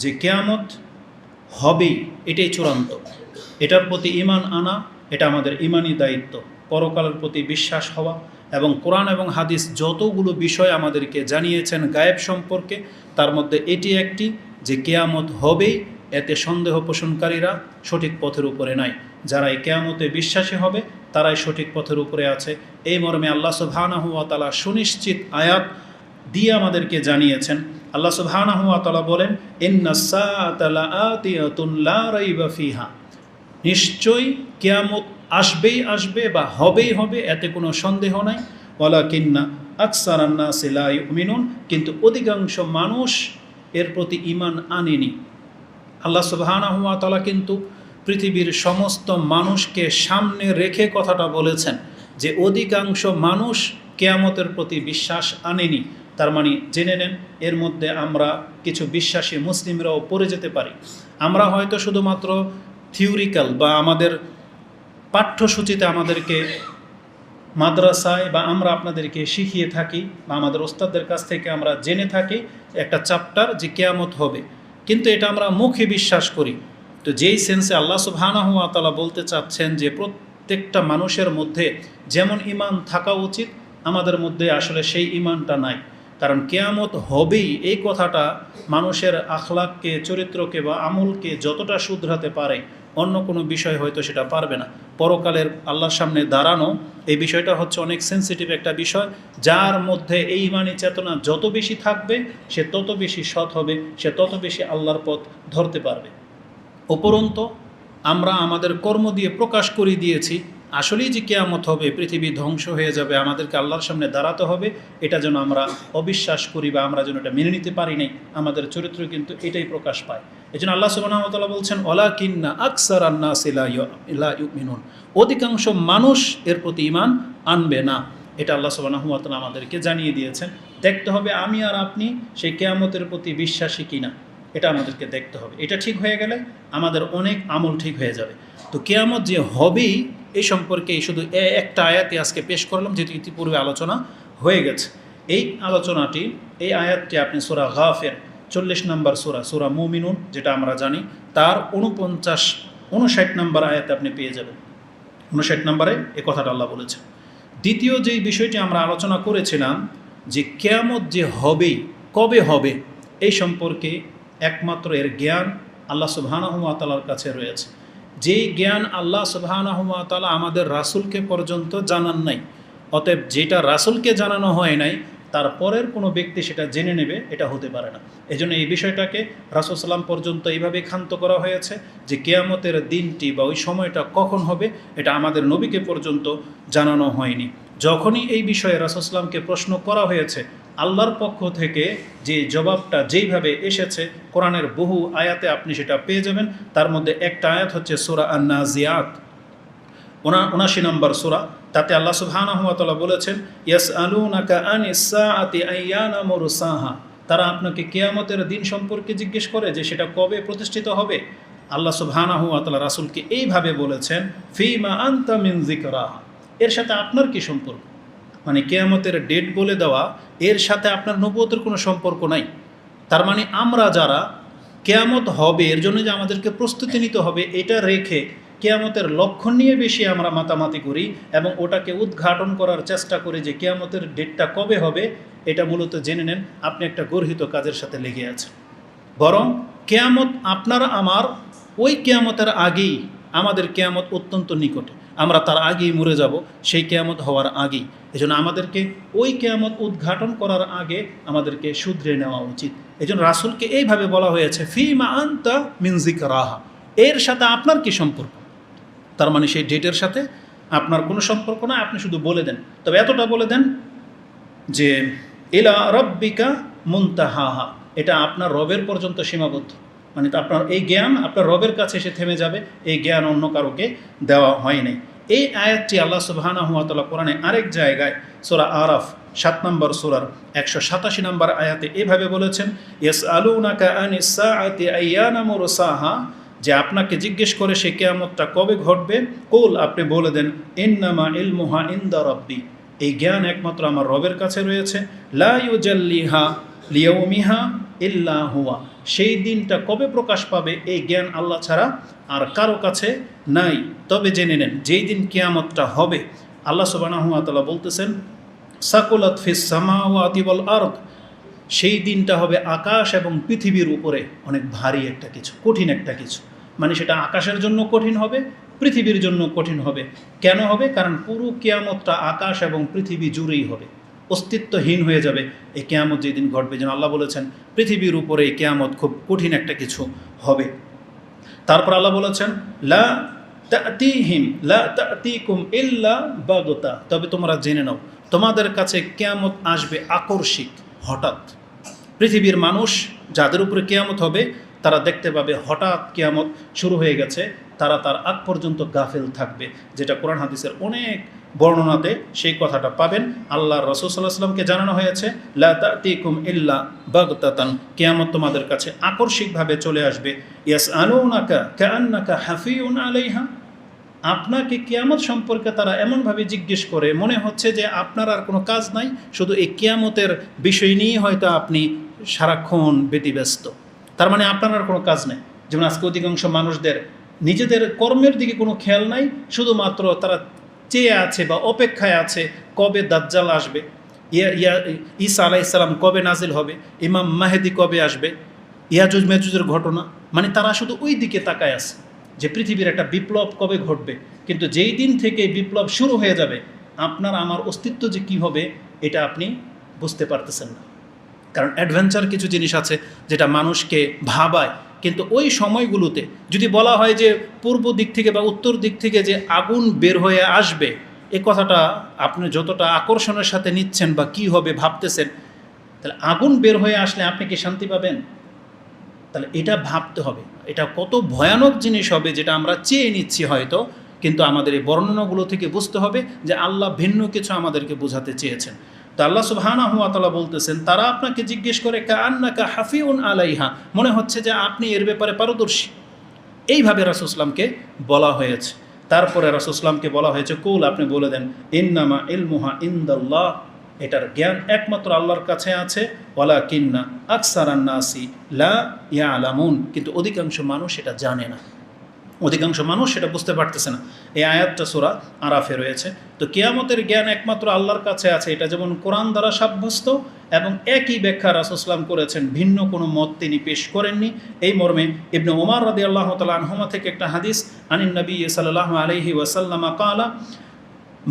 যে কিয়ামত হবেই, এটাই চূড়ান্ত। এটার প্রতি ঈমান আনা, এটা আমাদের ঈমানি দায়িত্ব। পরকালের প্রতি বিশ্বাস হওয়া এবং কোরআন এবং হাদিস যতগুলো বিষয় আমাদেরকে জানিয়েছেন গায়েব সম্পর্কে, তার মধ্যে এটি একটি, যে কিয়ামত হবেই, এতে সন্দেহ পোষণকারীরা সঠিক পথের উপরে নাই। যারা এই কিয়ামতে বিশ্বাসী হবে তারাই সঠিক পথের উপরে আছে। এই মর্মে আল্লাহ সুবহানাহু ওয়া তাআলা সুনিশ্চিত আয়াত দিয়ে আমাদেরকে জানিয়েছেন। আল্লাহ সুবহানাহু ওয়া তাআলা বলেন, ইন্নাস সাআতা লাআতিয়াতুন লা রাইবা ফিহা, নিশ্চয়ই কিয়ামত আসবেই আসবে বা হবেই হবে, এতে কোনো সন্দেহ নাই। ওয়ালাকিন্না আকসারান নাসি লা ইউমিনুন, কিন্তু অধিকাংশ মানুষ এর প্রতি ঈমান আনেনি। আল্লাহ সুবহানাহু ওয়া তাআলা কিন্তু পৃথিবীর সমস্ত মানুষকে সামনে রেখে কথাটা বলেছেন যে অধিকাংশ মানুষ কিয়ামতের প্রতি বিশ্বাস আনেনি। তার মানে জেনে নেন, এর মধ্যে আমরা কিছু বিশ্বাসী মুসলিমরাও পড়ে যেতে পারি। আমরা হয়তো শুধুমাত্র থিওরিক্যাল বা আমাদের পাঠ্যসূচিতে আমাদেরকে মাদ্রাসায় বা আমরা আপনাদেরকে শিখিয়ে থাকি বা আমাদের ওস্তাদদের কাছ থেকে আমরা জেনে থাকি একটা চ্যাপ্টার যে কিয়ামত হবে, কিন্তু এটা আমরা মুখে বিশ্বাস করি। তো যেই সেন্সে আল্লাহ সুবহানাহু ওয়া তাআলা বলতে চাচ্ছেন যে প্রত্যেকটা মানুষের মধ্যে যেমন ঈমান থাকা উচিত, আমাদের মধ্যে আসলে সেই ঈমানটা নাই। কারণ কিয়ামত হবেই এই কথাটা মানুষের আখলাককে, চরিত্রকে বা আমলকে যতটা শুধরাতে পারে, অন্য কোনো বিষয় হয়তো সেটা পারবে না। পরকালের আল্লাহর সামনে দাঁড়ানো, এই বিষয়টা হচ্ছে অনেক সেন্সিটিভ একটা বিষয়। যার মধ্যে এই ঈমানি চেতনা যত বেশি থাকবে, সে তত বেশি সৎ হবে, সে তত বেশি আল্লাহর পথ ধরতে পারবে। উপরন্তু আমরা আমাদের কর্ম দিয়ে প্রকাশ করে দিয়েছি আসলেই যে কিয়ামত হবে, পৃথিবী ধ্বংস হয়ে যাবে, আমাদেরকে আল্লাহর সামনে দাঁড়াতে হবে, এটা যেন আমরা অবিশ্বাস করি বা আমরা যেন এটা মেনে নিতে পারি নাই, আমাদের চরিত্র কিন্তু এটাই প্রকাশ পায়। এই জন্য আল্লাহ সুবহানাহু ওয়া তাআলা বলছেন, ওয়ালাকিন্না আকসারান নাসি লা ইউমিনুন, অধিকাংশ মানুষ এর প্রতি ঈমান আনবে না। এটা আল্লাহ সুবহানাহু ওয়া তাআলা আমাদেরকে জানিয়ে দিয়েছেন। দেখতে হবে আমি আর আপনি সেই কিয়ামতের প্রতি বিশ্বাসী কিনা, এটা আমাদেরকে দেখতে হবে। এটা ঠিক হয়ে গেলে আমাদের অনেক আমল ঠিক হয়ে যাবে। তো কিয়ামত যে হবেই এই সম্পর্কে শুধু একটা আয়াতই আজকে পেশ করলাম, যেটি ইতিপূর্বে আলোচনা হয়ে গেছে। এই আলোচনাটি, এই আয়াতটি আপনি সূরা গাফির 40 নম্বর সূরা মুমিনুন যেটা আমরা জানি, তার 59 নম্বর আয়াতে আপনি পেয়ে যাবেন। 59 নম্বরে এই কথাটা আল্লাহ বলেছেন। দ্বিতীয় যেই বিষয়টি আমরা আলোচনা করেছিলাম যে কিয়ামত যে হবেই, কবে হবে, এই সম্পর্কে একমাত্র এর জ্ঞান আল্লাহ সুবহানাহু ওয়া তাআলার কাছে রয়েছে। যেই জ্ঞান আল্লাহ সুবহানাহু ওয়া তাআলা আমাদের রাসূলকে পর্যন্ত জানান নাই, অতএব যেটা রাসূলকে জানানো হয় নাই তারপরের কোনো ব্যক্তি সেটা জেনে নেবে, এটা হতে পারে না। এজন্য এই বিষয়টাকে রাসূল সাল্লাম পর্যন্ত এইভাবে ক্ষান্ত করা হয়েছে যে কিয়ামতের দিনটি বা ওই সময়টা কখন হবে, এটা আমাদের নবীকে পর্যন্ত জানানো হয়নি। যখনই এই বিষয়ে রাসূল সাল্লামকে প্রশ্ন করা হয়েছে, আল্লাহর পক্ষ থেকে যে জবাবটা যেইভাবে এসেছে কোরআনের বহু আয়াতে আপনি সেটা পেয়ে যাবেন। তার মধ্যে একটা আয়াত হচ্ছে সূরা আন-নাজিয়াত ৭৯ নম্বর সূরা। তাতে আল্লাহ সুবহানাহু ওয়া তাআলা বলেছেন, ইয়াসআলুনাকা আনিস সাআতি আইয়ানা মুরসাহা, তারা আপনাকে কিয়ামতের দিন সম্পর্কে জিজ্ঞেস করে যে সেটা কবে প্রতিষ্ঠিত হবে। আল্লাহ সুবহানাহু ওয়া তাআলা রাসূলকে এইভাবে বলেছেন, ফীমা আনতা মিন যিকরাহা, এর সাথে আপনার কি সম্পর্ক? মানে কিয়ামতের ডেট বলে দেওয়া, এর সাথে আপনার নবুয়তের কোনো সম্পর্ক নাই। তার মানে আমরা যারা কিয়ামত হবে এর জন্য যে আমাদেরকে প্রস্তুতি নিতে হবে, এটা রেখে কিয়ামতের লক্ষণ নিয়ে বেশি আমরা মাতামাতি করি এবং ওটাকে উদ্ঘাটন করার চেষ্টা করি যে কিয়ামতের ডেটটা কবে হবে, এটা মূলত জেনে নেন আপনি একটা গর্হিত কাজের সাথে লেগে আছেন। বরং কিয়ামত আপনার আমার ওই কিয়ামতের আগেই, আমাদের কিয়ামত অত্যন্ত নিকটে, আমরা তার আগেই মরে যাব, সেই কিয়ামত হওয়ার আগেই। এজন্য আমাদেরকে ওই কিয়ামত উদ্ঘাটন করার আগে আমাদেরকে শুধরে নেওয়া উচিত। এজন্য রাসূলকে এইভাবে বলা হয়েছে, ফীমা আনতা মিন যিকরাহা, এর সাথে আপনার কি সম্পর্ক? তার মানে সেই ডেটের সাথে আপনার কোনো সম্পর্ক না, আপনি শুধু বলে দেন। তবে এতটা বলে দেন যে ইলা রাব্বিকা মুনতাহাহা, এটা আপনার রবের পর্যন্ত সীমাবদ্ধ। মানে আপনার এই জ্ঞান আপনার রবের কাছে এসে থেমে যাবে, এই জ্ঞান অন্য কারোকে দেওয়া হয় নাই। এই আয়াতটি আল্লাহ সুবহানাহু ওয়া তাআলা কোরআনে আরেক জায়গায় সূরা আরাফ ৭ নম্বর সূরার ১৮৭ নম্বর আয়াতে এভাবে বলেছেন, ইয়াসআলুনাকা আনিস সাআতি আইয়ানা মুরসাহা, যে আপনাকে জিজ্ঞেস করে সে কিয়ামতটা কবে ঘটবে, কুল, আপনি বলে দেন, ইন্নামা ইলমুহা ইনদা রাব্বি, এই জ্ঞান একমাত্র আমার রবের কাছে রয়েছে, লা ইউজাল্লিহা লিয়াউমিহা ইল্লা হুয়া, সেই দিনটা কবে প্রকাশ পাবে এই জ্ঞান আল্লাহ ছাড়া আর কারো কাছে নাই। তবে জেনে নেন যেই দিন কিয়ামতটা হবে, আল্লাহ সুবহানাহু ওয়া তাআলা বলতেছেন সাকুলাত ফিস সামাওয়াতি ওয়াল আরদ, সেই দিনটা হবে আকাশ এবং পৃথিবীর উপরে অনেক ভারী একটা কিছু, কঠিন একটা কিছু। মানে সেটা আকাশের জন্য কঠিন হবে, পৃথিবীর জন্য কঠিন হবে। কেন হবে? কারণ পুরো কিয়ামতটা আকাশ এবং পৃথিবী জুড়েই হবে, অস্তিত্বহীন হয়ে যাবে এই কিয়ামত যেদিন ঘটবে। যেন আল্লাহ বলেছেন পৃথিবীর উপরে এই কিয়ামত খুব কঠিন একটা কিছু হবে। তারপর আল্লাহ বলেছেন লা তাতিহিম লা তাতিকুম ইল্লা বাগতা, তবে তোমরা জেনে নাও তোমাদের কাছে কিয়ামত আসবে আকস্মিক, হঠাৎ। পৃথিবীর মানুষ যাদের উপরে কিয়ামত হবে তারা দেখতে পাবে হঠাৎ কিয়ামত শুরু হয়ে গেছে, তারা তার আগ পর্যন্ত গাফেল থাকবে, যেটা কোরআন হাদিসের অনেক বর্ণনাতে সেই কথাটা পাবেন। আল্লাহর রাসূল সাল্লাল্লাহু আলাইহি ওয়াসাল্লামকে জানানো হয়েছে লা তাতিকুম ইল্লা বাগতাতান, কিয়ামত তোমাদের কাছে আকস্মিকভাবে চলে আসবে। ইয়াসআলুনাকা কাআন্নাকা হাফিউন আলাইহা, আপনাকে কিয়ামত সম্পর্কে তারা এমনভাবে জিজ্ঞেস করে মনে হচ্ছে যে আপনার আর কোনো কাজ নাই, শুধু এই কিয়ামতের বিষয় নিয়ে হয়তো আপনি সারাক্ষণ ব্যতিব্যস্ত। তার মানে আপনার আর কোনো কাজ নেই। যেমন আজকে অধিকাংশ মানুষদের নিজেদের কর্মের দিকে কোনো খেয়াল নাই, শুধুমাত্র তারা চেয়ে আছে বা অপেক্ষায় আছে কবে দাজ্জাল আসবে, ঈসা আলাইহিস সালাম কবে নাজিল হবে, ইমাম মাহেদি কবে আসবে, ইয়াজুজ মেজুজের ঘটনা। মানে তারা শুধু ওই দিকে তাকায় আছে যে পৃথিবীর একটা বিপ্লব কবে ঘটবে। কিন্তু যেই দিন থেকে বিপ্লব শুরু হয়ে যাবে আপনার আমার অস্তিত্ব যে কী হবে এটা আপনি বুঝতে পারতেছেন না। কারণ অ্যাডভেঞ্চার কিছু জিনিস আছে যেটা মানুষকে ভাবায়, কিন্তু ওই সময়গুলোতে যদি বলা হয় যে পূর্ব দিক থেকে বা উত্তর দিক থেকে যে আগুন বের হয়ে আসবে, এ কথাটা আপনি যতটা আকর্ষণের সাথে নিচ্ছেন বা কী হবে ভাবতেছেন, তাহলে আগুন বের হয়ে আসলে আপনি কি শান্তি পাবেন? তাহলে এটা ভাবতে হবে, এটা কত ভয়ানক জিনিস হবে যেটা আমরা চেয়ে নিচ্ছি হয়তো, কিন্তু আমাদের এই বর্ণনাগুলো থেকে বুঝতে হবে যে আল্লাহ ভিন্ন কিছু আমাদেরকে বোঝাতে চেয়েছেন। তো আল্লাহ সুবহানাহু ওয়া তাআলা বলতেছেন তারা আপনাকে জিজ্ঞেস করে কাআন্নাকা হাফিউন আলাইহা, মনে হচ্ছে যে আপনি এর ব্যাপারে পারদর্শী। এইভাবে রাসূল সাল্লাল্লাহু আলাইহি ওয়াসাল্লামকে বলা হয়েছে। তারপরে রাসূল সাল্লাল্লাহু আলাইহি ওয়াসাল্লামকে বলা হয়েছে কুল, আপনি বলে দেন ইন্নামা ইলমুহা ইনদাল্লাহ, এটার জ্ঞান একমাত্র আল্লাহর কাছে আছে, ওয়ালাকিন্না আকসারান নাসি লা ইয়ালামুন, কিন্তু অধিকাংশ মানুষ এটা জানে না, অধিকাংশ মানুষ সেটা বুঝতে পারতেছে না। এই আয়াতটা সূরা আরাফে রয়েছে। তো কিয়ামতের জ্ঞান একমাত্র আল্লাহর কাছে আছে, এটা যেমন কোরআন দ্বারা সাব্যস্ত এবং একই ব্যাখ্যা রাসূল সাল্লাল্লাহু আলাইহি ওয়াসাল্লাম করেছেন, ভিন্ন কোনো মত তিনি পেশ করেননি। এই মর্মে ইবনে ওমর রাদিয়াল্লাহু তাআলা আনহুমা থেকে একটা হাদিস, আনিন নবী সাল্লাল্লাহু আলাইহি ওয়াসাল্লাম ক্বালা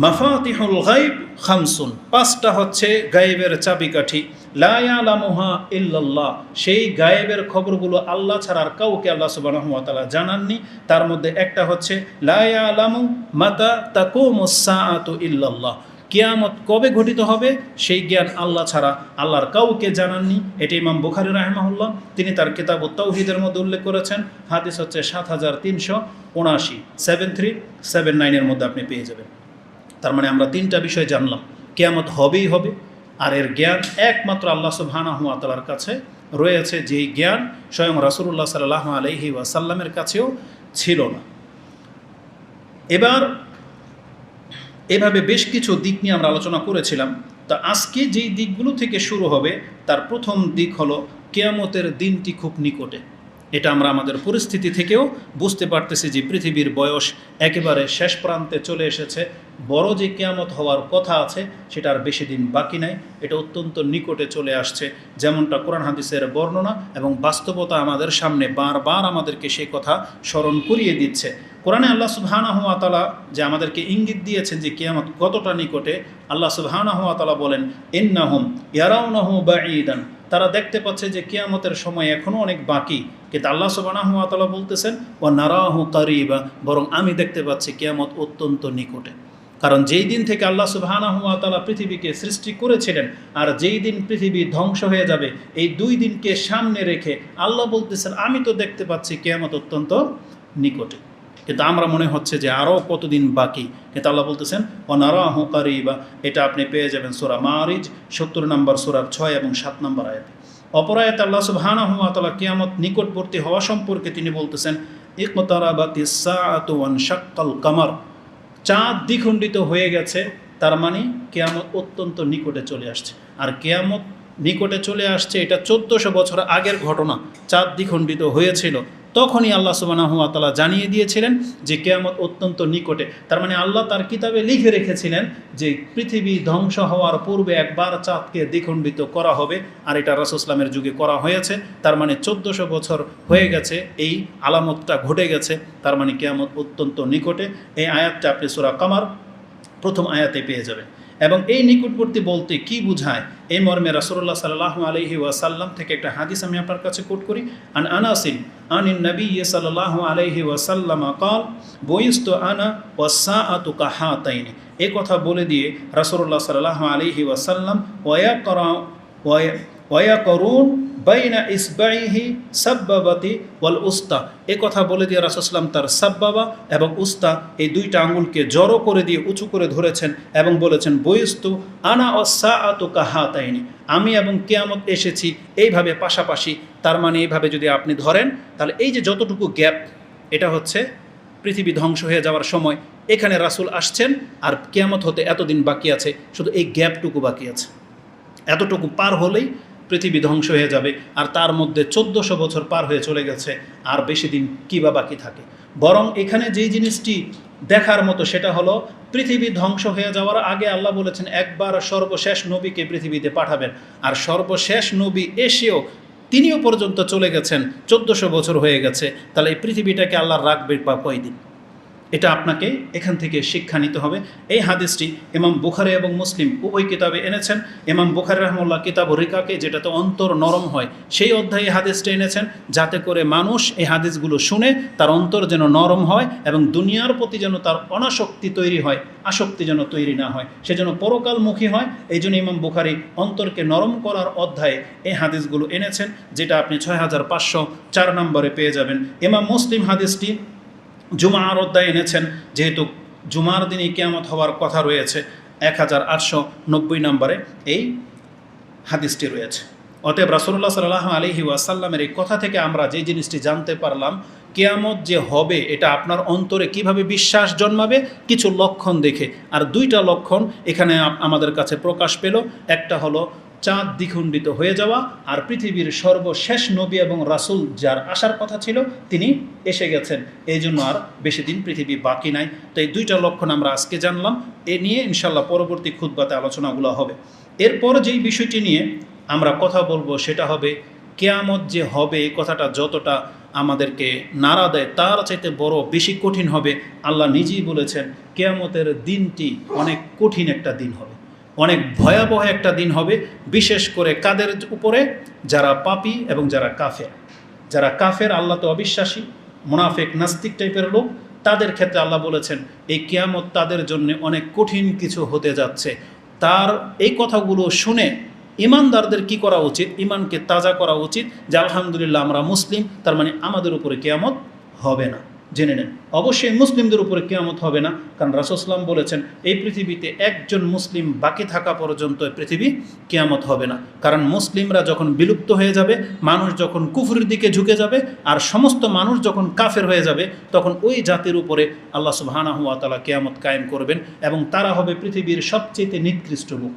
মাফাতিহুল গায়ব খামসুন, পাঁচটা হচ্ছে গায়েবের চাবিকাঠি, লা ইয়ালামুহা ইল্লাল্লাহ, সেই গায়েবের খবরগুলো আল্লাহ ছাড়া আর কাউকে আল্লাহ সুবহানাহু ওয়া তাআলা জানাননি। তার মধ্যে একটা হচ্ছে লা ইয়ালামু মাতা তাকুমুস সাআতু ইল্লাল্লাহ, কিয়ামত কবে ঘটিত হবে সেই জ্ঞান আল্লাহ ছাড়া আল্লাহর কাউকে জানাননি। এটি ইমাম বুখারী রাহিমাহুল্লাহ তিনি তার কিতাবুত তাওহীদের মধ্যে উল্লেখ করেছেন। হাদিস হচ্ছে 7379, 7379 এর মধ্যে আপনি পেয়ে যাবেন। তার মানে আমরা তিনটা বিষয় জানলাম, কিয়ামত হবেই হবে, আর এর জ্ঞান একমাত্র আল্লাহ সুবহানাহু ওয়া তাআলার কাছে রয়েছে, যেই জ্ঞান স্বয়ং রাসূলুল্লাহ সাল্লাল্লাহু আলাইহি ওয়াসাল্লামের কাছেও ছিল না। এবার এভাবে বেশ কিছু দিক নিয়ে আমরা আলোচনা করেছিলাম। তা আজকে যেই দিকগুলো থেকে শুরু হবে তার প্রথম দিক হলো কিয়ামতের দিনটি খুব নিকটে। এটা আমরা আমাদের পরিস্থিতি থেকেও বুঝতে পারতেছি যে পৃথিবীর বয়স একেবারে শেষ প্রান্তে চলে এসেছে। বড় যে কিয়ামত হওয়ার কথা আছে সেটা আর বেশি দিন বাকি নাই, এটা অত্যন্ত নিকটে চলে আসছে। যেমনটা কোরআন হাদিসের বর্ণনা এবং বাস্তবতা আমাদের সামনে বারবার আমাদেরকে সেই কথা স্মরণ করিয়ে দিচ্ছে। কোরআনে আল্লাহ সুবহানাহু ওয়া তাআলা যে আমাদেরকে ইঙ্গিত দিয়েছেন যে কিয়ামত কতটা নিকটে, আল্লাহ সুবহানাহু ওয়া তাআলা বলেন ইন্নাহুম ইয়ারাউনাহু বাঈদান, তারা দেখতে পাচ্ছে যে কিয়ামতের সময় এখনও অনেক বাকি, কিন্তু আল্লাহ সুবহানাহু ওয়া তাআলা বলতেছেন ওয়া নারাহু কারিবা, বরং আমি দেখতে পাচ্ছি কিয়ামত অত্যন্ত নিকটে। কারণ যেই দিন থেকে আল্লাহ সুবহানাহু ওয়া তাআলা পৃথিবীকে সৃষ্টি করেছিলেন আর যেই দিন পৃথিবী ধ্বংস হয়ে যাবে, এই দুই দিনকে সামনে রেখে আল্লাহ বলতেছেন আমি তো দেখতে পাচ্ছি কিয়ামত অত্যন্ত নিকটে। কিন্তু আমরা মনে হচ্ছে যে আরও কতদিন বাকি, কিন্তু আল্লাহ বলতেছেন ওয়ানারাহু কারিবা, এটা আপনি পেয়ে যাবেন সূরা মারিজ 70 নম্বর সূরার 6 এবং 7 নম্বর আয়াতে। অপর আয়াতে আল্লাহ সুবহানাহু ওয়া তাআলা কিয়ামত নিকটবর্তী হওয়া সম্পর্কে তিনি বলতেছেন ইকতারাবাতিস সাআতু ওয়ানশাক্কাল কামার, চাঁদ দ্বিখণ্ডিত হয়ে গেছে, তার মানে কিয়ামত অত্যন্ত নিকটে চলে আসছে। আর কিয়ামত নিকটে চলে আসছে, এটা 1400 বছর আগের ঘটনা। চাঁদ দ্বিখণ্ডিত হয়েছিল, তখনই আল্লাহ সুবহানাহু ওয়া তাআলা জানিয়ে দিয়েছিলেন যে কিয়ামত অত্যন্ত নিকটে। তার মানে আল্লাহ তার কিতাবে লিখে রেখেছিলেন যে পৃথিবী ধ্বংস হওয়ার পূর্বে একবার চাঁদকে দ্বিখণ্ডিত করা হবে, আর এটা রাসূল সাল্লাল্লাহু আলাইহি ওয়াসাল্লামের যুগে করা হয়েছে। তার মানে 1400 বছর হয়ে গেছে, এই আলামতটা ঘটে গেছে, তার মানে কিয়ামত অত্যন্ত নিকটে। এই আয়াতটা আপনি সূরা কামার প্রথম আয়াতে পেয়ে যাবেন। এবং এই নিকটবর্তী বলতে কি বুঝায়, এই মর্মে রাসূলুল্লাহ সাল্লাল্লাহু আলাইহি ওয়াসাল্লাম থেকে একটা হাদিস আমি আপনার কাছে কোট করি। আন আনাসিন আনিন নবী সাল্লাল্লাহু আলাইহি ওয়াসাল্লাম قال বুইস্তু আনা ওয়াসসাআতু কাহাতাইনি। এই কথা বলে দিয়ে রাসূলুল্লাহ সাল্লাল্লাহু আলাইহি ওয়াসাল্লাম ওয়ায়াকরুন বাইনা ইসবাইহি সাব্বাবাতি ওয়াল উস্তা, এ কথা বলে দিয়ে রাসূল সাল্লাম তার সাব্বাবা এবং উস্তা এই দুইটা আঙ্গুলকে জড়ো করে দিয়ে উঁচু করে ধরেছেন এবং বলেছেন বইস্তু আনা ওয়াসসাআতু কাহাতাইনি, আমি এবং কিয়ামত এসেছি এইভাবে পাশাপাশি। তার মানে এইভাবে যদি আপনি ধরেন তাহলে এই যে যতটুকু গ্যাপ, এটা হচ্ছে পৃথিবী ধ্বংস হয়ে যাওয়ার সময়, এখানে রাসূল আসছেন আর কিয়ামত হতে এতদিন বাকি আছে, শুধু এই গ্যাপটুকু বাকি আছে। এতটুকু পার হলেই পৃথিবী ধ্বংস হয়ে যাবে, আর তার মধ্যে 1400 বছর পার হয়ে চলে গেছে, আর বেশি দিন কী বা বাকি থাকে। বরং এখানে যেই জিনিসটি দেখার মতো সেটা হলো পৃথিবী ধ্বংস হয়ে যাওয়ার আগে আল্লাহ বলেছেন একবার সর্বশেষ নবীকে পৃথিবীতে পাঠাবেন, আর সর্বশেষ নবী এসেও তিনিও পর্যন্ত চলে গেছেন, 1400 বছর হয়ে গেছে। তাহলে এই পৃথিবীটাকে আল্লাহ রাখবে বা কয়দিন? এটা আপনাকে এখান থেকে শিক্ষা নিতে হবে। এই হাদিসটি ইমাম বুখারী এবং মুসলিম উভয় কিতাবে এনেছেন। ইমাম বুখারী রাহমাহুল্লাহ কিতাব রিকাকে, যেটাতে অন্তর নরম হয়, সেই অধ্যায়ে হাদিসটা এনেছেন যাতে করে মানুষ এই হাদিসগুলো শুনে তার অন্তর যেন নরম হয় এবং দুনিয়ার প্রতি যেন তার অনাসক্তি তৈরি হয়, আসক্তি যেন তৈরি না হয়, সেজন্য পরকালমুখী হয়। এই জন্য ইমাম বুখারী অন্তরকে নরম করার অধ্যায়ে এই হাদিসগুলো এনেছেন, যেটা আপনি 6504 নম্বরে পেয়ে যাবেন। ইমাম মুসলিম হাদিসটি জুমার অধ্যায় এনেছেন, যেহেতু জুমার দিনে কিয়ামত হওয়ার কথা রয়েছে, 1890 নম্বরে এই হাদিসটি রয়েছে। অতএব রাসূলুল্লাহ সাল্লাল্লাহু আলাইহি ওয়াসাল্লামের এই কথা থেকে আমরা যে জিনিসটি জানতে পারলাম, কিয়ামত যে হবে এটা আপনার অন্তরে কিভাবে বিশ্বাস জন্মাবে, কিছু লক্ষণ দেখে। আর দুইটা লক্ষণ এখানে আমাদের কাছে প্রকাশ পেল। একটা হলো চাঁদ দ্বিখণ্ডিত হয়ে যাওয়া, আর পৃথিবীর সর্বশেষ নবী এবং রাসূল যার আসার কথা ছিল তিনি এসে গেছেন, এই জন্য আর বেশি দিন পৃথিবী বাকি নাই। তো এই দুইটা লক্ষণ আমরা আজকে জানলাম। এ নিয়ে ইনশাল্লাহ পরবর্তী খুতবাতে আলোচনাগুলো হবে। এরপর যেই বিষয়টি নিয়ে আমরা কথা বলবো সেটা হবে কিয়ামত যে হবে, এই কথাটা যতটা আমাদেরকে নাড়া দেয় তার চাইতে বড় বেশি কঠিন হবে। আল্লাহ নিজেই বলেছেন কিয়ামতের দিনটি অনেক কঠিন একটা দিন হবে, অনেক ভয়াবহ একটা দিন হবে। বিশেষ করে কাদের উপরে? যারা পাপী এবং যারা কাফের। যারা কাফের, আল্লাহ তো অবিশ্বাসী, মুনাফিক, নাস্তিক টাইপের লোক, তাদের ক্ষেত্রে আল্লাহ বলেছেন এই কিয়ামত তাদের জন্য অনেক কঠিন কিছু হতে যাচ্ছে। তার এই কথাগুলো শুনে ইমানদারদের কি করা উচিত? ইমানকে তাজা করা উচিত যে আলহামদুলিল্লাহ আমরা মুসলিম, তার মানে আমাদের উপরে কিয়ামত হবে না। জেনে নেন, অবশ্যই মুসলিমদের উপরে কিয়ামত হবে না, কারণ রাসূল সাল্লাল্লাহু আলাইহি ওয়াসাল্লাম বলেছেন এই পৃথিবীতে একজন মুসলিম বাকি থাকা পর্যন্ত পৃথিবী কিয়ামত হবে না। কারণ মুসলিমরা যখন বিলুপ্ত হয়ে যাবে, মানুষ যখন কুফরের দিকে ঝুঁকে যাবে, আর সমস্ত মানুষ যখন কাফের হয়ে যাবে, তখন ওই জাতির উপরে আল্লাহ সুবহানাহু ওয়া তাআলা কিয়ামত কায়েম করবেন এবং তারা হবে পৃথিবীর সবচেয়ে নিকৃষ্ট লোক।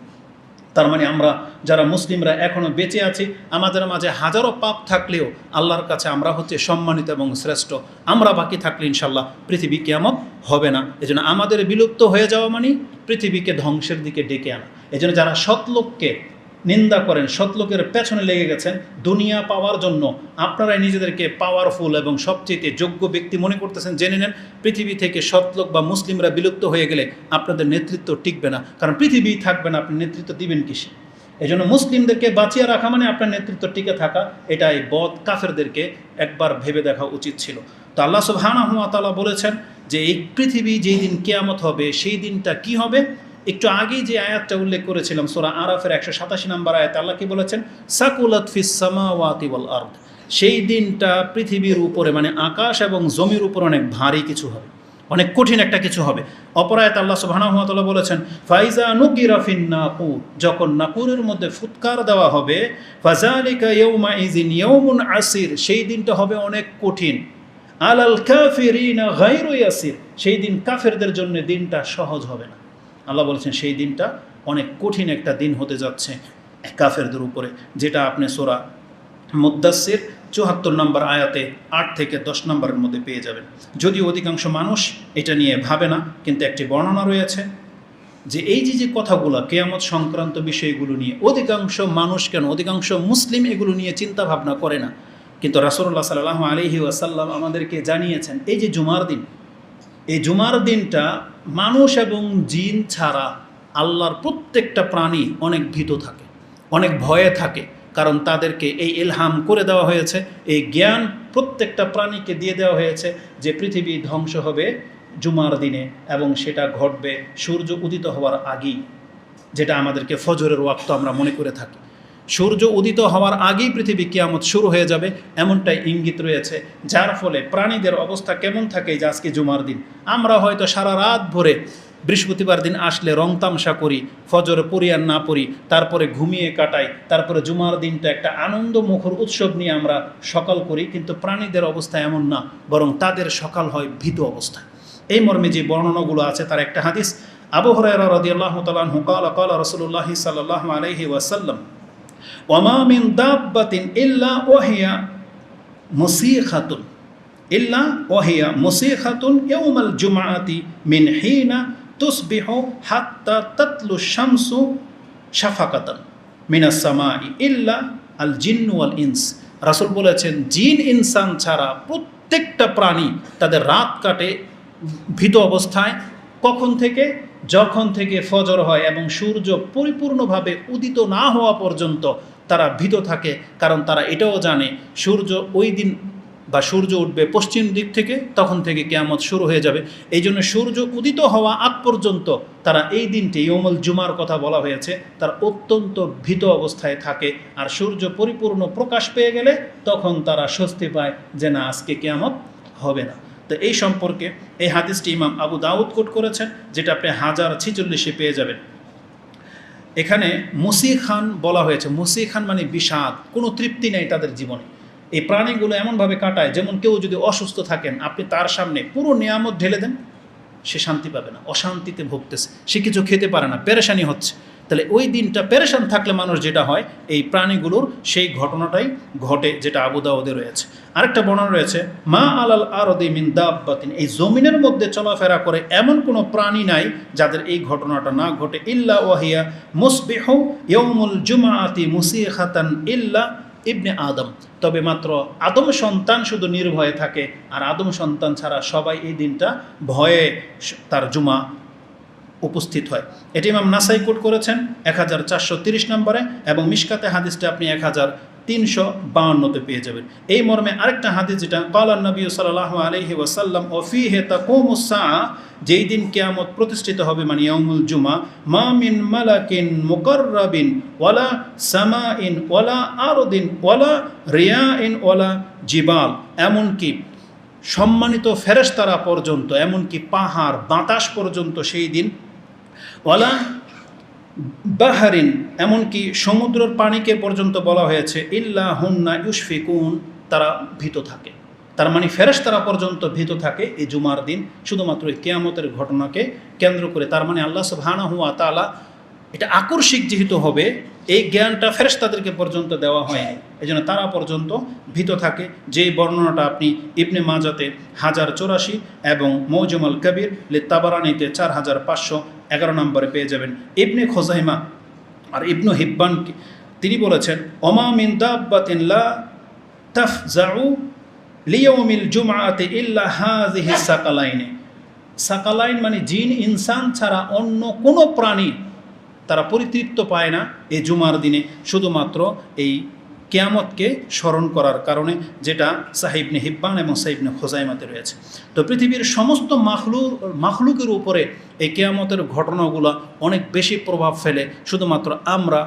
তার মানে আমরা যারা মুসলিমরা এখনও বেঁচে আছি, আমাদের মাঝে হাজারো পাপ থাকলেও আল্লাহর কাছে আমরা হচ্ছে সম্মানিত এবং শ্রেষ্ঠ। আমরা বাকি থাকলে ইনশাল্লাহ পৃথিবী কিয়ামত হবে না। এজন্য আমাদের বিলুপ্ত হয়ে যাওয়া মানে পৃথিবীকে ধ্বংসের দিকে ডেকে আনা। এজন্য যারা সৎলোককে নিন্দা করেন, সৎলোকের পেছনে লেগে গেছেন দুনিয়া পাওয়ার জন্য, আপনারাই নিজেদেরকে পাওয়ারফুল এবং সবচেয়ে যোগ্য ব্যক্তি মনে করতেছেন, জেনে নেন পৃথিবী থেকে সৎলোক বা মুসলিমরা বিলুপ্ত হয়ে গেলে আপনাদের নেতৃত্ব টিকবে না। কারণ পৃথিবী থাকবে না, আপনি নেতৃত্ব দিবেন কিসে? এই জন্য মুসলিমদেরকে বাঁচিয়ে রাখা মানে আপনার নেতৃত্ব টিকে থাকা। এটাই বদ কাফেরদেরকে একবার ভেবে দেখা উচিত ছিল। তো আল্লাহ সুবহানাহু ওয়া তাআলা বলেছেন যে এই পৃথিবী যেই দিন কিয়ামত হবে সেই দিনটা কি হবে? একটু আগেই যে আয়াতটা উল্লেখ করেছিলাম সূরা আরাফের 187 নম্বর আয়াত, আল্লাহ কি বলেছেন? সাকুলাত ফিস সামাওয়াতি ওয়াল আরদ। সেই দিনটা পৃথিবীর উপরে মানে আকাশ এবং জমির উপর অনেক ভারী কিছু হবে, অনেক কঠিন একটা কিছু হবে। অপর আয়াত আল্লাহ সুবহানাহু ওয়া তাআলা বলেছেন ফাইজা নুকিরা ফিন নাকুর, যখন নাকুরের মধ্যে ফুৎকার দেওয়া হবে, ফাযালিকা ইয়াউমা ইযিন ইয়াউমুন আসির, সেই দিনটা হবে অনেক কঠিন। আলাল কাফিরিনা গায়রু ইয়াসির, সেই দিন কাফেরদের জন্য দিনটা সহজ হবে না। আল্লাহ বলেছেন সেই দিনটা অনেক কঠিন একটা দিন হতে যাচ্ছে। কাফেরদের উপরে, যেটা আপনি সূরা মুদ্দাসসির ৭৪ নম্বর আয়াতে ৮ থেকে ১০ নম্বরের মধ্যে পেয়ে যাবেন। যদিও অধিকাংশ মানুষ এটা নিয়ে ভাবে না, কিন্তু একটি বর্ণনা রয়েছে যে এই যে কথাগুলো কিয়ামত সংক্রান্ত বিষয়গুলো নিয়ে অধিকাংশ মানুষ, কেন অধিকাংশ মুসলিম এগুলো নিয়ে চিন্তা ভাবনা করে না, কিন্তু রাসূলুল্লাহ সাল্লাল্লাহু আলাইহি ওয়াসাল্লাম আমাদেরকে জানিয়েছেন এই যে জুমার দিন, এই জুমার দিনটা মানুষ এবং জিন ছাড়া আল্লাহর প্রত্যেকটা প্রাণী অনেক ভীত থাকে, অনেক ভয়ে থাকে, কারণ তাদেরকে এই ইলহাম করে দেওয়া হয়েছে, এই জ্ঞান প্রত্যেকটা প্রাণীকে দিয়ে দেওয়া হয়েছে যে পৃথিবী ধ্বংস হবে জুমার দিনে, এবং সেটা ঘটবে সূর্য উদিত হওয়ার আগেই, যেটা আমাদেরকে ফজরের ওয়াক্ত আমরা মনে করে থাকি। সূর্য উদিত হওয়ার আগেই পৃথিবী কিয়ামত শুরু হয়ে যাবে, এমনটাই ইঙ্গিত রয়েছে। যার ফলে প্রাণীদের অবস্থা কেমন থাকে, যে আজকে জুমার দিন আমরা হয়তো সারা রাত ভরে বৃহস্পতিবার দিন আসলে রং তামসা করি, ফজর পড়ি আর না পড়ি, তারপরে ঘুমিয়ে কাটাই, তারপরে জুমার দিনটা একটা আনন্দ মুখর উৎসব নিয়ে আমরা সকাল করি, কিন্তু প্রাণীদের অবস্থা এমন না, বরং তাদের সকাল হয় ভীত অবস্থায়। এই মর্মে যে বর্ণনাগুলো আছে তার একটা হাদিস, আবু হুরায়রা রাদিয়াল্লাহু তাআলা আনহু ক্বালা ক্বালা রাসূলুল্লাহ সাল্লাল্লাহু আলাইহি ওয়াসাল্লাম ওয়ামা মিন দাব্বাতিন ইল্লা ওয়াহিয়া মুসিখাতুন ইল্লা ওয়াহিয়া মুসিখাতুন ইয়াউমাল জুমআতি মিন হিনা তুসবিহু হাত্তা তাতলু শামসু শাফাকাতান মিনাস সামাই ইল্লা আল জিন্নু ওয়াল ইনস। রাসূল বলেছেন জিন ইনসান ছাড়া প্রত্যেকটা প্রাণী তাদের রাত কাটে ভীত অবস্থায়। কখন থেকে? যখন থেকে ফজর হয় এবং সূর্য পরিপূর্ণভাবে উদিত না হওয়া পর্যন্ত তারা ভীত থাকে, কারণ তারা এটাও জানে সূর্য ওই দিন বা সূর্য উঠবে পশ্চিম দিক থেকে, তখন থেকে কিয়ামত শুরু হয়ে যাবে। এই জন্য সূর্য উদিত হওয়া আগ পর্যন্ত তারা এই দিনটি ইয়ৌমুল জুমার কথা বলা হয়েছে, তারা অত্যন্ত ভীত অবস্থায় থাকে। আর সূর্য পরিপূর্ণ প্রকাশ পেয়ে গেলে তখন তারা স্বস্তি পায় যে না, আজকে কিয়ামত হবে না। তো এই সম্পর্কে এই হাদিসটি ইমাম আবু দাউদ কোট করেছেন, যেটা আপনি 1046-এ পেয়ে যাবেন। এখানে মুসিখান বলা হয়েছে। মুসিখান মানে বিষাদ, কোনো তৃপ্তি নেই তাদের জীবনে। এই প্রাণীগুলো এমনভাবে কাটায়, যেমন কেউ যদি অসুস্থ থাকেন, আপনি তার সামনে পুরো নিয়ামত ঢেলে দেন, সে শান্তি পাবে না, অশান্তিতে ভুগতেছে, সে কিছু খেতে পারে না, পেরেশানি হচ্ছে। তাহলে ওই দিনটা পেরেশান থাকলে মানুষ যেটা হয়, এই প্রাণীগুলোর সেই ঘটনাটাই ঘটে, যেটা আবু দাউদে রয়েছে। আরেকটা বর্ণনা রয়েছে, মা আলাল আরদি মিন দাব্বাতিন, এই জমিনের মধ্যে চলাফেরা করে এমন কোনো প্রাণী নাই যাদের এই ঘটনাটা না ঘটে, ইল্লা ওয়াহিয়া মুসবিহু ইয়াউমুল জুমআতি মুসিখাতান ইল্লা ইবনে আদম, তবে মাত্র আদম সন্তান শুধু নির্ভয়ে থাকে, আর আদম সন্তান ছাড়া সবাই এই দিনটা ভয়ে তার জুমা উপস্থিত হয়। এটি ইমাম নাসাই কোট করেছেন 1430 নম্বরে, এবং মিশকাতে হাদিসটা আপনি 1352-তে পেয়ে যাবেন। এই মর্মে আরেকটা হাদিস, যেটা ক্বালান নবী সাল্লাল্লাহু আলাইহি ওয়াসাল্লাম ও ফীহি তাকুমুস সাআ, যেই দিন কিয়ামত প্রতিষ্ঠিত হবে, মানে ইয়াউমুল জুমা, মা মিন মালাকিন মুকাররাবিন ওয়ালা সামাইন ওয়ালা আরদিন ওয়ালা রিয়াইন ওয়ালা জিবাল, এমনকি সম্মানিত ফেরেশতারা পর্যন্ত, এমনকি পাহাড় বাতাস পর্যন্ত সেই দিন, ওয়ালা বাহারিন, এমনকি সমুদ্রের পানিকে পর্যন্ত বলা হয়েছে, ইল্লা হুন্না ইউশফিকুন, তারা ভীত থাকে। তার মানে ফেরেশতারা পর্যন্ত ভীত থাকে এই জুমার দিন, শুধুমাত্র এই কিয়ামতের ঘটনাকে কেন্দ্র করে। তার মানে আল্লাহ সুবহানাহু ওয়া তাআলা এটা আকস্মিক যেহেতু হবে, এই জ্ঞানটা ফেরেশতাদেরকে পর্যন্ত দেওয়া হয়নি, এই জন্য তারা পর্যন্ত ভীত থাকে। যেই বর্ণনাটা আপনি ইবনে মাজাতে 1084 এবং মৌজুমুল কবির লি তাবারানিতে 4511 নম্বরে পেয়ে যাবেন। ইবনে খুজাইমা আর ইবনু হিব্বান তিনি বলেছেন, ওমা মিন দাব্বাতিন লা তাফজাউ লিয়াউমিল জুমআতি ইল্লা হাযিহি সাকালাইন। সাকালাইন মানে জিন ইনসান ছাড়া অন্য কোনো প্রাণী তারা পরিতৃপ্ত পায় না এই জুমার দিনে, শুধুমাত্র এই কিয়ামতকে স্মরণ করার কারণে, যেটা সাহিহ ইবনে হিব্বান এবং সাহিহ ইবনে খুজাইমাতে রয়েছে। তো পৃথিবীর সমস্ত মাখলুকের উপরে এই কিয়ামতের ঘটনাগুলো অনেক বেশি প্রভাব ফেলে। শুধুমাত্র আমরা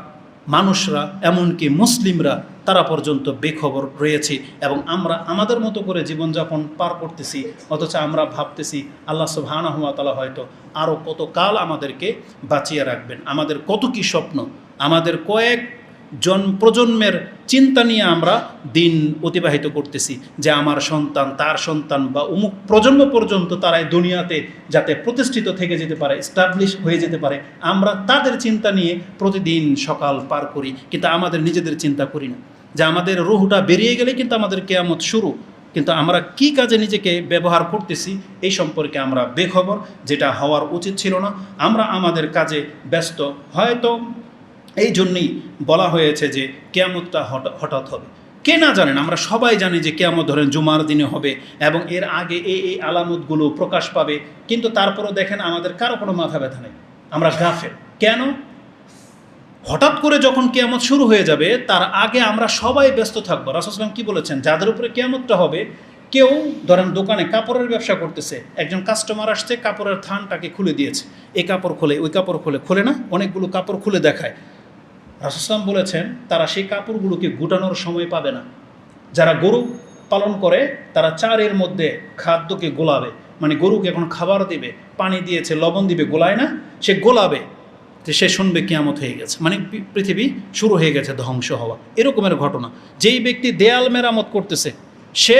মানুষরা, এমনকি মুসলিমরা, তারা পর্যন্ত বেখবর রয়েছি, এবং আমরা আমাদের মতো করে জীবনযাপন পার করতেছি, অথচ আমরা ভাবতেছি আল্লাহ সুবহানাহু ওয়া তাআলা হয়তো আরও কত কাল আমাদেরকে বাঁচিয়ে রাখবেন। আমাদের কত কি স্বপ্ন, আমাদের কয়েক প্রজন্মের চিন্তা নিয়ে আমরা দিন অতিবাহিত করতেছি, যে আমার সন্তান, তার সন্তান বা অমুক প্রজন্ম পর্যন্ত তারা এই দুনিয়াতে যাতে প্রতিষ্ঠিত থেকে যেতে পারে, এস্টাবলিশ হয়ে যেতে পারে, আমরা তাদের চিন্তা নিয়ে প্রতিদিন সকাল পার করি, কিন্তু আমাদের নিজেদের চিন্তা করি না যে আমাদের রুহটা বেরিয়ে গেলে কিন্তু আমাদের কিয়ামত শুরু। কিন্তু আমরা কি কাজে নিজেকে ব্যবহার করতেছি এই সম্পর্কে আমরা বেখবর, যেটা হওয়ার উচিত ছিল না। আমরা আমাদের কাজে ব্যস্ত, হয়তো এই জন্যই বলা হয়েছে যে কিয়ামতটা হঠাৎ হবে। কে না জানেন, আমরা সবাই জানি যে কিয়ামত ধরেন জুমার দিনে হবে এবং এর আগে এই আলামতগুলো প্রকাশ পাবে, কিন্তু তারপরেও দেখেন আমাদের কারো কোনো মাথা ব্যথা নেই, আমরা গাফেল। কেন? হঠাৎ করে যখন কিয়ামত শুরু হয়ে যাবে তার আগে আমরা সবাই ব্যস্ত থাকবো। রাসূল সাল্লাল্লাহু আলাইহি ওয়াসাল্লাম কি বলেছেন? যাদের উপরে কিয়ামতটা হবে, কেউ ধরেন দোকানে কাপড়ের ব্যবসা করতেছে, একজন কাস্টমার আসছে, কাপড়ের থানটাকে খুলে দিয়েছে, এই কাপড় খোলে, ওই কাপড় খোলে, খোলে না, অনেকগুলো কাপড় খুলে দেখায়। রাসূল সাল্লাল্লাহু আলাইহি ওয়াসাল্লাম বলেছেন তারা সেই কাপড়গুলোকে গুটানোর সময় পাবে না। যারা গরু পালন করে তারা চারের মধ্যে খাদ্যকে গোলাবে, মানে গরুকে এখন খাবার দিবে, পানি দিয়েছে, লবণ দিবে, গোলায় না, সে গোলাবে, যে সে শুনবে কিয়ামত হয়ে গেছে, মানে পৃথিবী শুরু হয়ে গেছে ধ্বংস হওয়া, এরকমের ঘটনা। যেই ব্যক্তি দেয়াল মেরামত করতেছে সে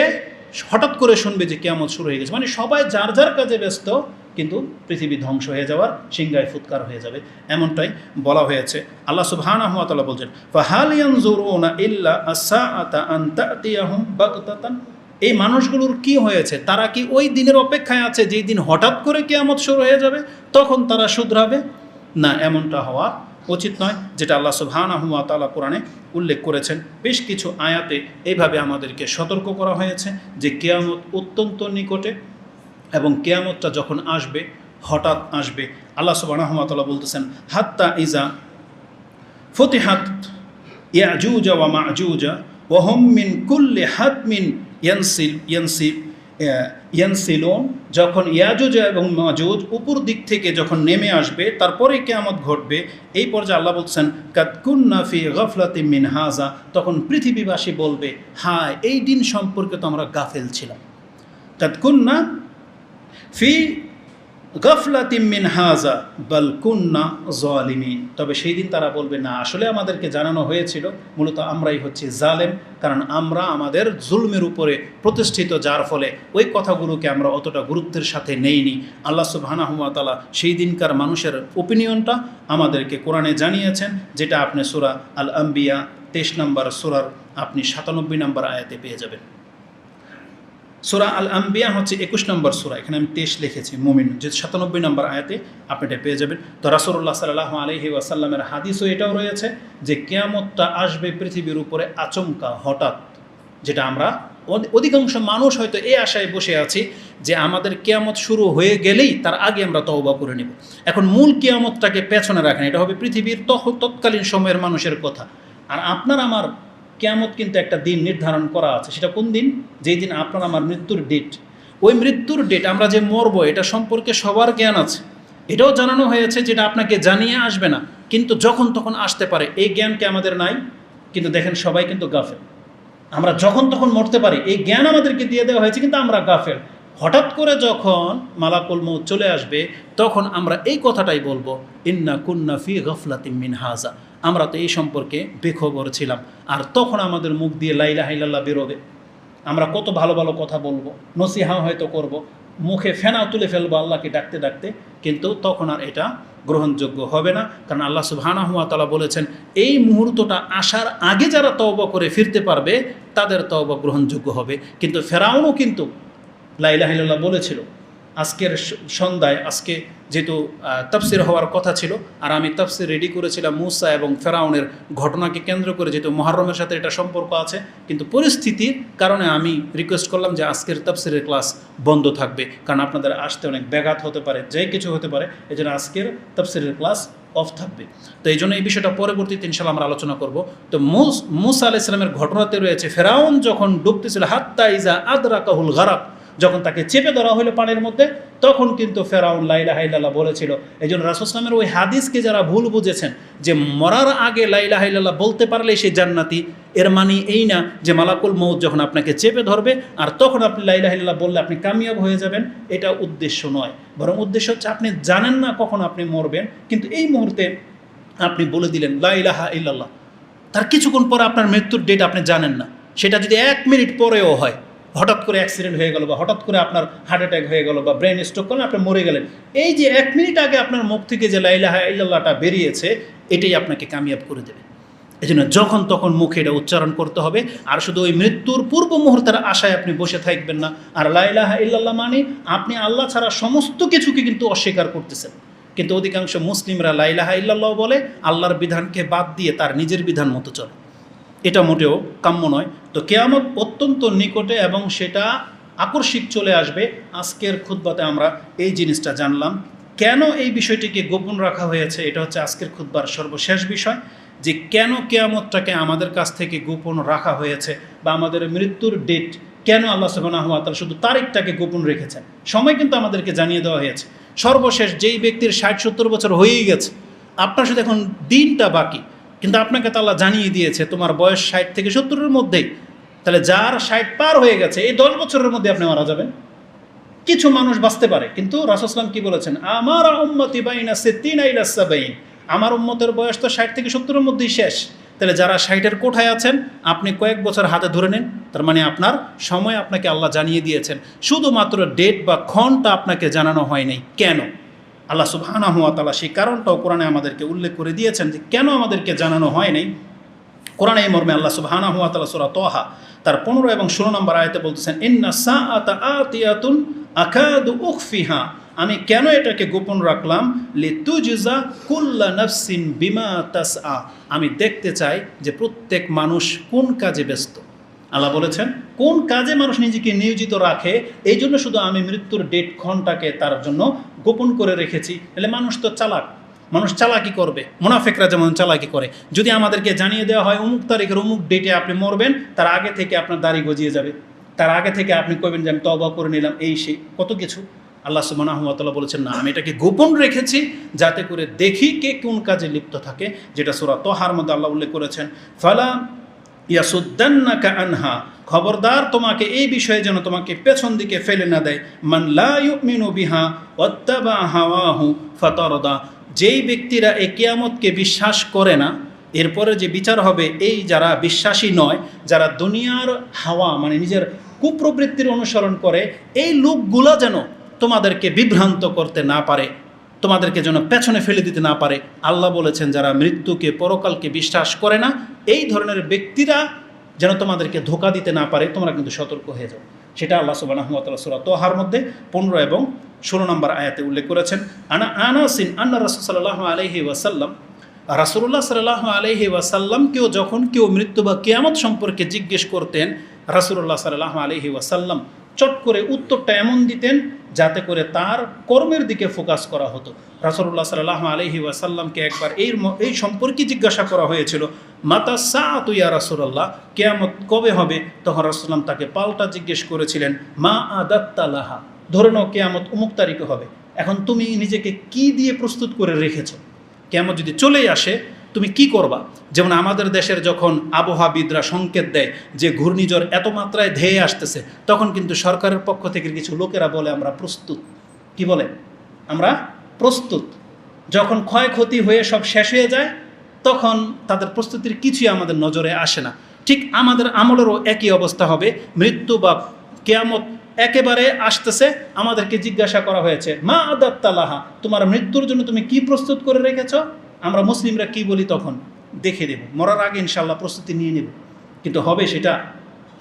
হঠাৎ করে শুনবে যে কিয়ামত শুরু হয়ে গেছে, মানে সবাই যার যার কাজে ব্যস্ত, কিন্তু পৃথিবী ধ্বংস হয়ে যাওয়ার সিংহায় ফুৎকার হয়ে যাবে, এমনটাই বলা হয়েছে। আল্লাহ সুবহানাহু ওয়া তাআলা বলছেন, ফাহাল ইয়ানজুরুনা ইল্লা আস-সাআতা আন তা'তিয়াহুম বাগতাতান। এই মানুষগুলোর কি হয়েছে? তারা কি ওই দিনের অপেক্ষায় আছে যেই দিন হঠাৎ করে কিয়ামত শুরু হয়ে যাবে, তখন তারা শুধরাবে? না, এমনটা হওয়া উচিত নয়, যেটা আল্লাহ সুবহানাহু ওয়া তাআলা কোরআনে উল্লেখ করেছেন। বেশ কিছু আয়াতে এইভাবে আমাদেরকে সতর্ক করা হয়েছে যে কিয়ামত অত্যন্ত নিকটে এবং কিয়ামতটা যখন আসবে হঠাৎ আসবে। আল্লাহ সুবহানাহু ওয়া তাআলা বলতেছেন, হাত্তা ইজা ফুতিহাত ইয়াজুজ ওয়া মাজুজ ওয়া হুম মিন কুল্লি হাদমিন ইয়ানসিলুন। যখন ইয়াজুজ এবং মাজুজ উপর দিক থেকে যখন নেমে আসবে তারপরে কিয়ামত ঘটবে, এই পর্যায়ে আল্লাহ বলছেন, কাদ কুন্না ফি গাফলাতিন মিন হাযা। তখন পৃথিবীবাসী বলবে, হায় এই দিন সম্পর্কে তো আমরা গাফেল ছিলাম। কাদ কুন্না ফি গাফলাতিন মিন হাযা বাল কুন্না যালিমিন। তবে সেই দিন তারা বলবে, না আসলে আমাদেরকে জানানো হয়েছিল, মূলত আমরাই হচ্ছে জালেম, কারণ আমরা আমাদের জুলমের উপরে প্রতিষ্ঠিত, যার ফলে ওই কথাগুলোকে আমরা অতটা গুরুত্বের সাথে নেইনি। আল্লাহ সুবহানাহু ওয়া তাআলা সেই দিনকার মানুষের ওপিনিয়নটা আমাদেরকে কোরআনে জানিয়েছেন, যেটা আপনি সূরা আল আম্বিয়া 23 নম্বর সূরার আপনি 97 নম্বর আয়াতে পেয়ে যাবেন। সূরা আল আম্বিয়া হচ্ছে 21 নম্বর সূরা, এখানে আমি 23 লিখেছি, মুমিন, যে 97 নম্বর আয়াতে আপনি এটা পেয়ে যাবেন। তো রাসূলুল্লাহ সাল্লাল্লাহু আলাইহি ওয়াসাল্লামের হাদিসও এটাও রয়েছে যে কিয়ামতটা আসবে পৃথিবীর উপরে আচমকা, হঠাৎ, যেটা আমরা অধিকাংশ মানুষ হয়তো এই আশায় বসে আছি যে আমাদের কিয়ামত শুরু হয়ে গেলেই তার আগে আমরা তওবা করে নেব। এখন মূল কিয়ামতটাকে পেছনে রাখেন, এটা হবে পৃথিবীর তৎকালীন সময়ের মানুষের কথা। আর আপনার আমার কিয়ামত কিন্তু একটা দিন নির্ধারণ করা আছে। সেটা কোন দিন? যেই দিন আপনার আমার মৃত্যুর ডেট। ওই মৃত্যুর ডেট, আমরা যে মরবো, এটা সম্পর্কে সবার জ্ঞান আছে। এটাও জানানো হয়েছে যেটা আপনাকে জানিয়ে আসবে না, কিন্তু যখন তখন আসতে পারে, এই জ্ঞানকে আমাদের নাই। কিন্তু দেখেন সবাই কিন্তু গাফেল, আমরা যখন তখন মরতে পারি এই জ্ঞান আমাদেরকে দিয়ে দেওয়া হয়েছে, কিন্তু আমরা গাফেল। হঠাৎ করে যখন মালাকুল মউত চলে আসবে তখন আমরা এই কথাটাই বলবো, ইন্না কুন্না ফি গাফলাতিন মিন হাযা। আমরা তো এই সম্পর্কে বেখবর ছিলাম। আর তখন আমাদের মুখ দিয়ে লা ইলাহা ইল্লাল্লাহ বেরোবে, আমরা কত ভালো ভালো কথা বলবো, নসিহা হয়তো করব, মুখে ফেনা তুলে ফেলবো আল্লাহকে ডাকতে ডাকতে, কিন্তু তখন আর এটা গ্রহণযোগ্য হবে না। কারণ আল্লাহ সুবহানাহু ওয়া তাআলা বলেছেন, এই মুহূর্তটা আসার আগে যারা তওবা করে ফিরতে পারবে তাদের তওবা গ্রহণযোগ্য হবে। কিন্তু ফেরাউনও কিন্তু লা ইলাহা ইল্লাল্লাহ বলেছিল। আজকের সন্ধ্যায়, আজকে যেহেতু তাফসির হওয়ার কথা ছিল, আর আমি তাফসির রেডি করেছিলাম মুসা এবং ফেরাউনের ঘটনাকে কেন্দ্র করে, যেহেতু মুহররমের সাথে এটা সম্পর্ক আছে, কিন্তু পরিস্থিতির কারণে আমি রিকোয়েস্ট করলাম যে আজকের তাফসিরের ক্লাস বন্ধ থাকবে, কারণ আপনাদের আসতে অনেক ব্যাঘাত হতে পারে, যাই কিছু হতে পারে, এই জন্য আজকের তাফসিরের ক্লাস অফ থাকবে। তো এই জন্য এই বিষয়টা পরবর্তীতে ইনশাআল্লাহ আমরা আলোচনা করব। তো মুসা আলাইহিস সালামের ঘটনাতে রয়েছে, ফেরাউন যখন ডুবতেছিল, হাত্তা ইজা আদরাকাহুল গারাক, যখন তাকে চেপে ধরা হলো পানির মধ্যে, তখন কিন্তু ফেরাউন লা ইলাহা ইল্লাল্লাহ বলেছিল। এই জন্য রাসূল সাল্লাল্লাহু আলাইহি ওয়াসাল্লামের ওই হাদিসকে যারা ভুল বুঝেছেন যে মরার আগে লা ইলাহা ইল্লাল্লাহ বলতে পারলে সে জান্নাতি, এর মানে এই না যে মালাকুল মউত যখন আপনাকে চেপে ধরবে আর তখন আপনি লা ইলাহা ইল্লাল্লাহ বললে আপনি কামিয়াব হয়ে যাবেন, এটা উদ্দেশ্য নয়। বরং উদ্দেশ্য হচ্ছে আপনি জানেন না কখন আপনি মরবেন, কিন্তু এই মুহূর্তে আপনি বলে দিলেন লা ইলাহা ইল্লাল্লাহ, তার কিছুক্ষণ পরে আপনার মৃত্যুর ডেট আপনি জানেন না। সেটা যদি 1 মিনিট পরেও হয়, হঠাৎ করে অ্যাক্সিডেন্ট হয়ে গেল বা হঠাৎ করে আপনার হার্ট অ্যাটাক হয়ে গেল বা ব্রেন স্ট্রোক করলেন, আপনি মরে গেলেন, এই যে 1 মিনিট আগে আপনার মুখ থেকে যে লা ইলাহা ইল্লাল্লাহটা বেরিয়েছে, এটাই আপনাকে কামিয়াব করে দেবে। এই জন্য যখন তখন মুখে এটা উচ্চারণ করতে হবে। আর শুধু ওই মৃত্যুর পূর্ব মুহূর্তের আশায় আপনি বসে থাকবেন না। আর লা ইলাহা ইল্লাল্লাহ মানে আপনি আল্লাহ ছাড়া সমস্ত কিছুকে কিন্তু অস্বীকার করতেছেন। কিন্তু অধিকাংশ মুসলিমরা লা ইলাহা ইল্লাল্লাহ বলে আল্লাহর বিধানকে বাদ দিয়ে তার নিজের বিধান মতো চলে। এটা মোটেও কাম্য নয়। তো কিয়ামত অত্যন্ত নিকটে এবং সেটা আকস্মিক চলে আসবে। আজকের খুতবাতে আমরা এই জিনিসটা জানলাম। কেন এই বিষয়টিকে গোপন রাখা হয়েছে, এটা হচ্ছে আজকের খুতবার সর্বশেষ বিষয়, যে কেন কিয়ামতটাকে আমাদের কাছ থেকে গোপন রাখা হয়েছে, বা আমাদের মৃত্যুর ডেট কেন আল্লাহ সুবহানাহু ওয়া তাআলা শুধু তারিখটাকে গোপন রেখেছেন। সময় কিন্তু আমাদেরকে জানিয়ে দেওয়া হয়েছে। সর্বশেষ যেই ব্যক্তির 60-70 বছর হয়েই গেছে, আপনার শুধু এখন দিনটা বাকি, কিন্তু আপনাকে তো আল্লাহ জানিয়ে দিয়েছে তোমার বয়স 60 থেকে 70-এর মধ্যেই। তাহলে যার 60 পার হয়ে গেছে, এই 10 বছরের মধ্যে আপনি মারা যাবেন। কিছু মানুষ বাঁচতে পারে, কিন্তু রাসূল সাল্লাল্লাহু আলাইহি ওয়াসাল্লাম কি বলেছেন, আমার উম্মতি বাইনা 60 ইলা 70, আমার উম্মতের বয়স তো 60 থেকে 70-এর মধ্যেই শেষ। তাহলে যারা 60-এর কোঠায় আছেন, আপনি কয়েক বছর হাতে ধরে নিন। তার মানে আপনার সময় আপনাকে আল্লাহ জানিয়ে দিয়েছেন, শুধুমাত্র ডেট বা ক্ষণটা আপনাকে জানানো হয় নাই। কেন? আল্লাহ সুবহানাহু ওয়া তাআলা সেই কারণটাও কোরআনে আমাদেরকে উল্লেখ করে দিয়েছেন যে কেন আমাদেরকে জানানো হয় নাই। কোরআনে এই মর্মে আল্লাহ সুবহানাহু ওয়া তাআলা সূরা তাহা তার 15 এবং 16 নম্বর আয়াতে বলতেছেন, ইন্না সাআতা আতিয়াতুন আকাদু উখফিহা, আমি কেন এটাকে গোপন রাখলাম, লিতুজজা কুল্লা নাফসিন বিমা তাসআ, আমি দেখতে চাই যে প্রত্যেক মানুষ কোন কাজে ব্যস্ত। আল্লাহ বলেছেন কোন কাজে মানুষ নিজেকে নিয়োজিত রাখে, এই জন্য শুধু আমি মৃত্যুর ডেট ক্ষণটাকে তার জন্য গোপন করে রেখেছি। তাহলে মানুষ তো চালাক, মানুষ চালাকি করবে, মুনাফিকরা যেমন চালাকি করে। যদি আমাদেরকে জানিয়ে দেওয়া হয় অমুক তারিখের অমুক ডেটে আপনি মরবেন, তার আগে থেকে আপনার দাড়ি গজিয়ে যাবে, তার আগে থেকে আপনি কইবেন যে আমি তওবা করে নিলাম, এই সেই কত কিছু। আল্লাহ সুবহানাহু ওয়া তাআলা বলেছেন না, আমি এটাকে গোপন রেখেছি যাতে করে দেখি কে কোন কাজে লিপ্ত থাকে, যেটা সূরা তাহার মধ্যে আল্লাহ উল্লেখ করেছেন, ফালা ইয়াসুদ্দান্নাকা আনহা, খবরদার তোমাকে এই বিষয়ে যেন তোমাকে পেছন দিকে ফেলে না দেয়, মান লা ইউমিনু বিহা ওয়াত্তাবা হাওয়াহু ফাতারদা, যেই ব্যক্তিরা এই কিয়ামতকে বিশ্বাস করে না, এরপরে যে বিচার হবে, এই যারা বিশ্বাসী নয়, যারা দুনিয়ার হাওয়া মানে নিজের কুপ্রবৃত্তির অনুসরণ করে, এই লোকগুলো যেন তোমাদেরকে বিভ্রান্ত করতে না পারে, তোমাদেরকে যেন পেছনে ফেলে দিতে না পারে। আল্লাহ বলেছেন যারা মৃত্যুকে পরকালকে বিশ্বাস করে না, এই ধরনের ব্যক্তিরা যেন তোমাদেরকে ধোঁকা দিতে না পারে, তোমরা কিন্তু সতর্ক হয়ে যাও। সেটা আল্লাহ সুবহানাহু ওয়া তাআলা সূরা তাহার মধ্যে 15 এবং 16 নম্বর আয়াতে উল্লেখ করেছেন। আনাসিন আন্না রাসূল সাল্লাল্লাহু আলাইহি ওয়াসাল্লাম, রাসূলুল্লাহ সাল্লাল্লাহু আলাইহি ওয়াসাল্লামকেও যখন কেউ মৃত্যু বা কিয়ামত সম্পর্কে জিজ্ঞেস করতেন, রাসূলুল্লাহ সাল্লাল্লাহু আলাইহি ওয়াসাল্লাম চট করে উত্তরটা এমন দিতেন যাতে করে তার কর্মের দিকে ফোকাস করা হতো। রাসূলুল্লাহ সাল্লাল্লাহু আলাইহি ওয়াসাল্লামকে একবার এই সম্পর্কে জিজ্ঞাসা করা হয়েছিল, মাতা সাআতু ইয়া রাসূলুল্লাহ, কিয়ামত কবে হবে? তখন রাসূলুল্লাহ তাকে পাল্টা জিজ্ঞেস করেছিলেন, মা আদাত্তা লাহা, ধরে নাও কিয়ামত অমুক তারিখে হবে, এখন তুমি নিজেকে কি দিয়ে প্রস্তুত করে রেখেছো? কিয়ামত যদি চলেই আসে তুমি কি করবা? যেমন আমাদের দেশের যখন আবহাওয়াবিদরা সংকেত দেয় যে ঘূর্ণিঝড় এত মাত্রায় ধেয়ে আসতেছে, তখন কিন্তু সরকারের পক্ষ থেকে কিছু লোকেরা বলে আমরা প্রস্তুত। কি বলে? আমরা প্রস্তুত। যখন ক্ষয়ক্ষতি হয়ে সব শেষ হয়ে যায়, তখন তাদের প্রস্তুতির কিছুই আমাদের নজরে আসে না। ঠিক আমাদের আমলেরও একই অবস্থা হবে। মৃত্যু বা কিয়ামত একেবারে আসতেছে, আমাদেরকে জিজ্ঞাসা করা হয়েছে, মা আদাত্তা লাহা, তোমার মৃত্যুর জন্য তুমি কি প্রস্তুত করে রেখেছো? আমরা মুসলিমরা কি বলি তখন? দেখে দেব, মরার আগে ইনশাআল্লাহ প্রস্তুতি নিয়ে নেব। কিন্তু হবে? সেটা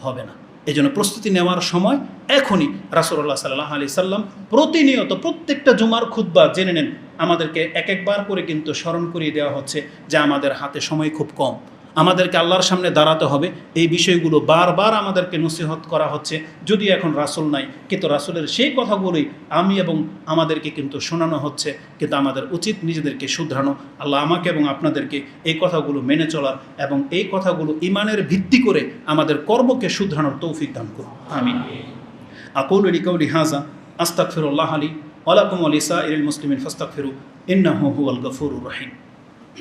হবে না। এই জন্য প্রস্তুতি নেওয়ার সময় এখনই। রাসূলুল্লাহ সাল্লাল্লাহু আলাইহি সাল্লাম প্রতিনিয়ত প্রত্যেকটা জুমার খুতবা জেনে নেন, আমাদেরকে এক একবার করে কিন্তু স্মরণ করিয়ে দেওয়া হচ্ছে যে আমাদের হাতে সময় খুব কম, আমাদেরকে আল্লাহর সামনে দাঁড়াতে হবে। এই বিষয়গুলো বারবার আমাদেরকে নসিহত করা হচ্ছে, যদিও এখন রাসূল নাই, কিন্তু রাসূলের সেই কথাগুলোই আমি এবং আমাদেরকে কিন্তু শোনানো হচ্ছে। কিন্তু আমাদের উচিত নিজেদেরকে শুধরানো। আল্লাহ আমাকে এবং আপনাদেরকে এই কথাগুলো মেনে চলার এবং এই কথাগুলো ঈমানের ভিত্তি করে আমাদের কর্মকে শুধরানোর তৌফিক দান করুন। আমিন। আকুলু লিকাউলি হাযা আস্তাগফিরুল্লাহ লি ওয়া লাকুম ওয়া লিসাইরিল মুসলিমিন ফাস্তাগফিরু ইন্নাহু হুয়াল গফুরুর রহিম।